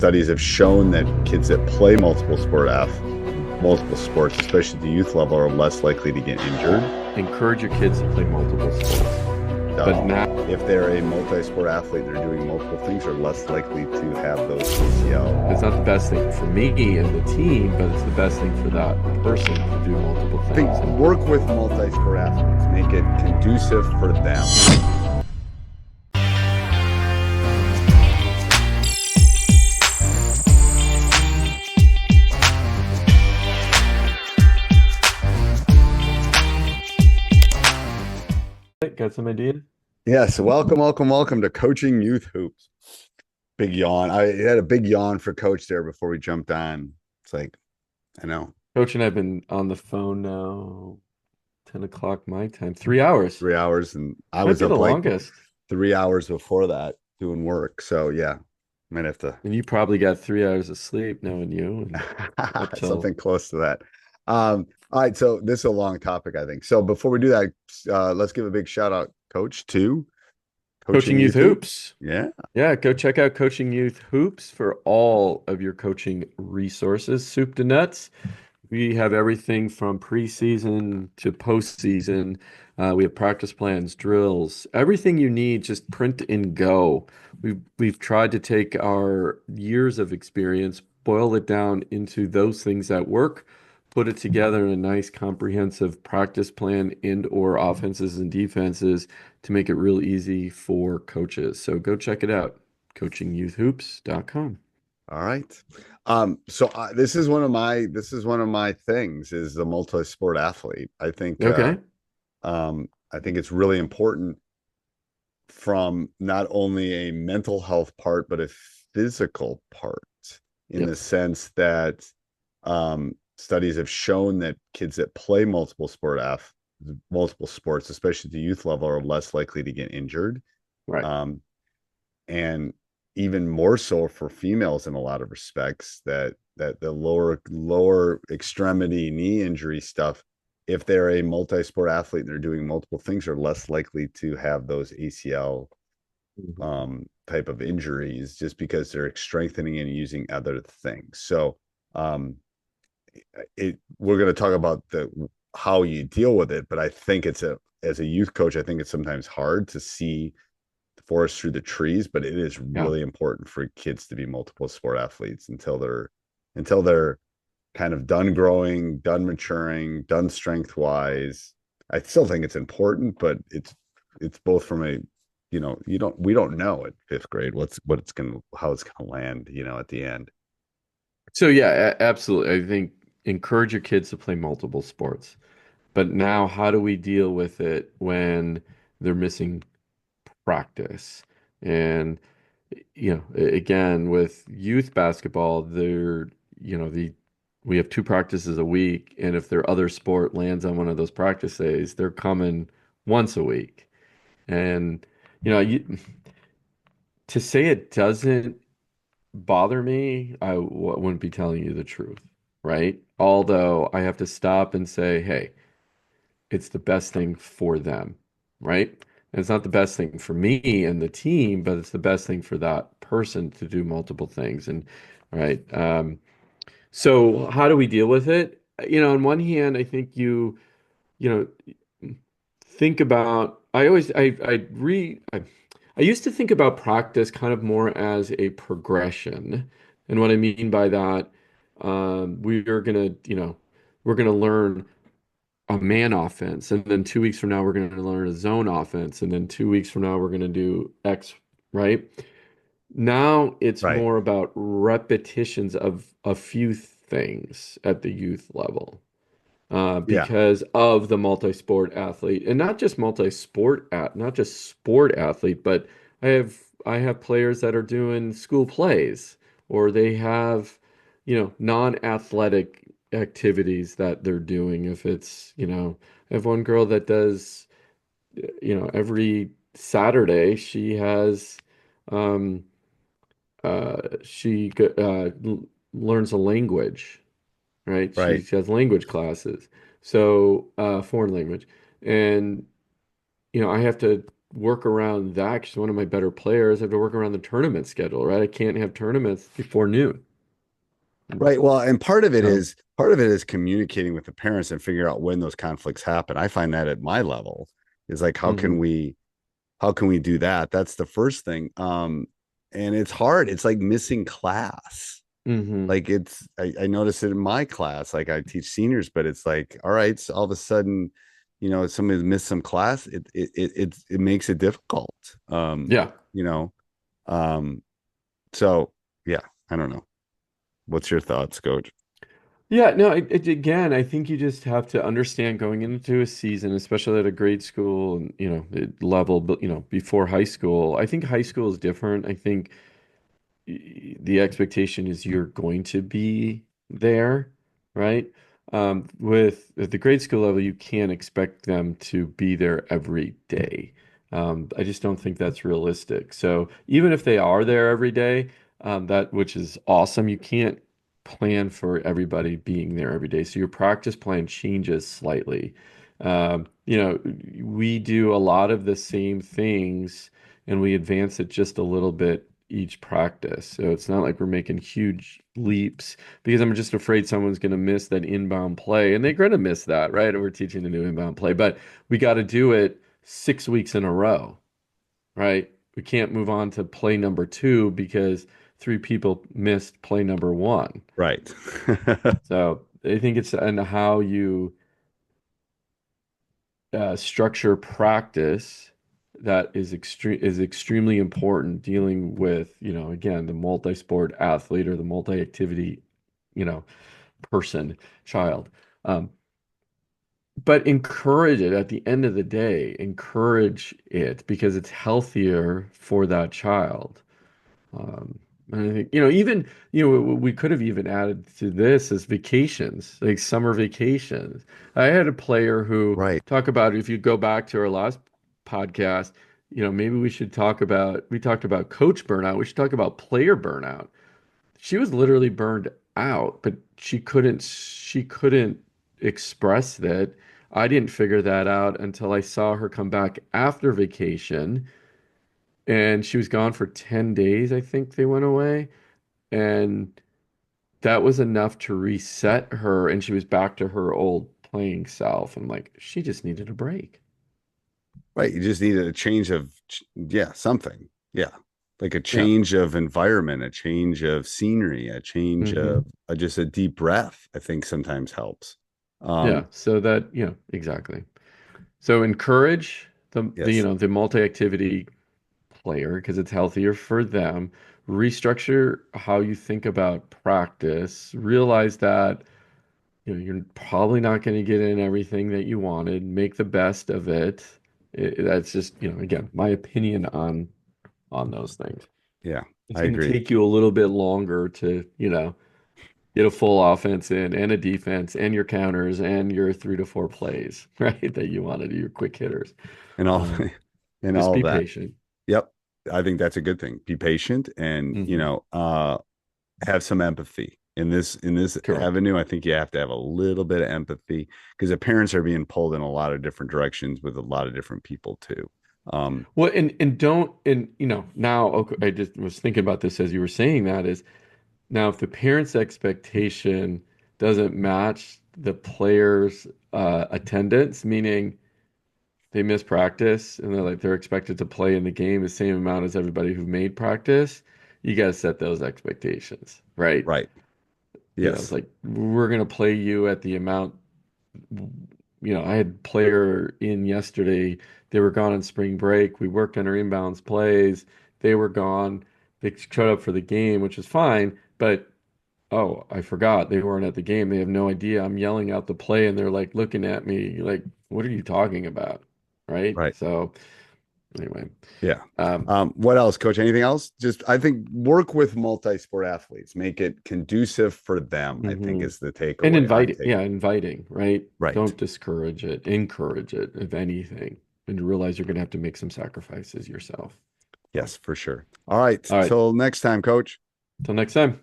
Studies have shown that kids that play multiple sports, especially at the youth level, are less likely to get injured. Encourage your kids to play multiple sports. But now If they're a multi-sport athlete and they're doing multiple things, are less likely to have those ACL. it's not the best thing for me and the team, but it's the best thing for that person to do multiple I think things. And work with multi-sport athletes, make it conducive for them. got some ideas? Yes, welcome to Coaching Youth Hoops. Big yawn. I had a big yawn for Coach there before we jumped on. It's like, I know, Coach and I've been on the phone now, 10 o'clock my time, 3 hours. 3 hours, and I Might was be the up like longest. 3 hours before that doing work. So yeah, might have to And you probably got 3 hours of sleep knowing you and up till something close to that. All right, so this is a long topic, I think. So before we do that, let's give a big shout out, Coach, to Coaching Coaching Youth Youth Hoops. Hoops. Yeah, Yeah, go check out Coaching Youth Hoops for all of your coaching resources, soup to nuts. We have everything from preseason to postseason. We have practice plans, drills, everything you need, just print and go. We've tried to take our years of experience, boil it down into those things that work, put it together in a nice comprehensive practice plan and or offenses and defenses to make it real easy for coaches. So go check it out, coachingyouthhoops.com. all right. This is one of my things is the multi-sport athlete. Okay. I think it's really important from not only a mental health part, but a physical part, in Yep. the sense that studies have shown that kids that play multiple sports, especially at the youth level, are less likely to get injured. Right. Um, and even more so for females in a lot of respects, that the lower extremity knee injury stuff, if they're a multi-sport athlete and they're doing multiple things, are less likely to have those ACL Mhm. type of injuries, just because they're strengthening and using other things. So um we're going to talk about the how you deal with it, but I think as a youth coach, I think it's sometimes hard to see the forest through the trees, but it is Yeah. really important for kids to be multiple sport athletes until they're kind of done growing, done maturing, done strength wise. I still think it's important, but it's both from a, we don't know at fifth grade how it's gonna land, at the end. So yeah, absolutely. I think encourage your kids to play multiple sports. But now how do we deal with it when they're missing practice? And again, with youth basketball, the we have two practices a week, and if their other sport lands on one of those practice days, they're coming once a week. And to say it doesn't bother me, wouldn't be telling you the truth, right? Although I have to stop and say, hey, it's the best thing for them, right? And it's not the best thing for me and the team, but it's the best thing for that person to do multiple things. And right. So how do we deal with it? On one hand, I think you know, think about, I always, I used to think about practice kind of more as a progression. And what I mean by that, we're gonna learn a man offense, and then 2 weeks from now we're going to learn a zone offense, and then 2 weeks from now we're going to do X, right? Now it's Right. more about repetitions of a few things at the youth level, Yeah. because of the multi-sport athlete, and not just sport athlete, but I have players that are doing school plays, or they have, non-athletic activities that they're doing. If it's, I have one girl that does, every Saturday she has, um, learns a language, right? She Right. has language classes, so foreign language, and I have to. work around that. She's one of my better players. I have to work around the tournament schedule, right? I can't have tournaments before noon. Right. Well, and So, part of it is communicating with the parents and figure out when those conflicts happen. I find that at my level is like hmm how can we do that? That's the first thing. And it's hard. It's like missing class. hmm Like I notice it in my class. Like I teach seniors, but it's like, all right, so all of a sudden, somebody's missed some class. It makes it difficult. Yeah. You know, um, so yeah, I don't know. What's your thoughts, Coach? Yeah, no, again, I think you just have to understand going into a season, especially at a grade school and, level, but, before high school. I think high school is different. I think the expectation is you're going to be there, right? With at the grade school level, you can't expect them to be there every day. I just don't think that's realistic. So even if they are there every day, that which is awesome, you can't plan for everybody being there every day. So your practice plan changes slightly. We do a lot of the same things and we advance it just a little bit each practice. So it's not like we're making huge leaps because I'm just afraid someone's going to miss that inbound play. And they're going to miss that, right? We're teaching a new inbound play, but we got to do it 6 weeks in a row, right? We can't move on to play number two because three people missed play number one. Right. So I think it's and how you structure practice that is extremely important dealing with, again, the multi-sport athlete or the multi-activity, you know, person, child. Um, but encourage it at the end of the day, encourage it because it's healthier for that child. Um, and I think, even, we could have even added to this as vacations, like summer vacations. I had a player who Right. talk about if you go back to our last podcast, maybe we talked about coach burnout. We should talk about player burnout. She was literally burned out, but she couldn't express that. I didn't figure that out until I saw her come back after vacation and she was gone for 10 days, I think they went away. And that was enough to reset her, and she was back to her old playing self. And like, she just needed a break. Right. You just needed a change of, yeah, something. Yeah. Like a Yeah. change of environment, a change of scenery, a change of hmm just a deep breath, I think sometimes helps. Yeah. Um, So that, exactly. So encourage yes. the multi-activity player because it's healthier for them. Restructure how you think about practice. Realize that you're probably not going to get in everything that you wanted. Make the best of it. That's just, again, my opinion on those things. Yeah, It's I going to agree. take you a little bit longer to, get a full offense in and a defense and your counters and your 3 to 4 plays, right? That you want to do your quick hitters. And all Um, and just all of be that. patient. Yep. I think that's a good thing. Be patient and, hmm have some empathy. In this Correct. avenue, I think you have to have a little bit of empathy because the parents are being pulled in a lot of different directions with a lot of different people too. Um, Well, and don't and now okay, I just was thinking about this as you were saying that is now, if the parent's expectation doesn't match the player's attendance, meaning they miss practice and they're expected to play in the game the same amount as everybody who made practice, you got to set those expectations, right? right. It's Yes. like we're gonna play you at the amount. I had player in yesterday. They were gone on spring break. We worked on our inbounds plays. They were gone. They showed up for the game, which is fine, but oh, I forgot they weren't at the game. They have no idea. I'm yelling out the play and they're like looking at me like, what are you talking about? Right? Right. So anyway, Yeah. um, What else, coach? Anything else? Just, I think work with multi-sport athletes, make it conducive for them, I think mhm. is the And takeaway I inviting, take. yeah, inviting, right? Right. Don't discourage it, encourage it, if anything, and realize you're gonna have to make some sacrifices yourself. So, Yes, for sure. All right. all right, Till next time, coach. till next time.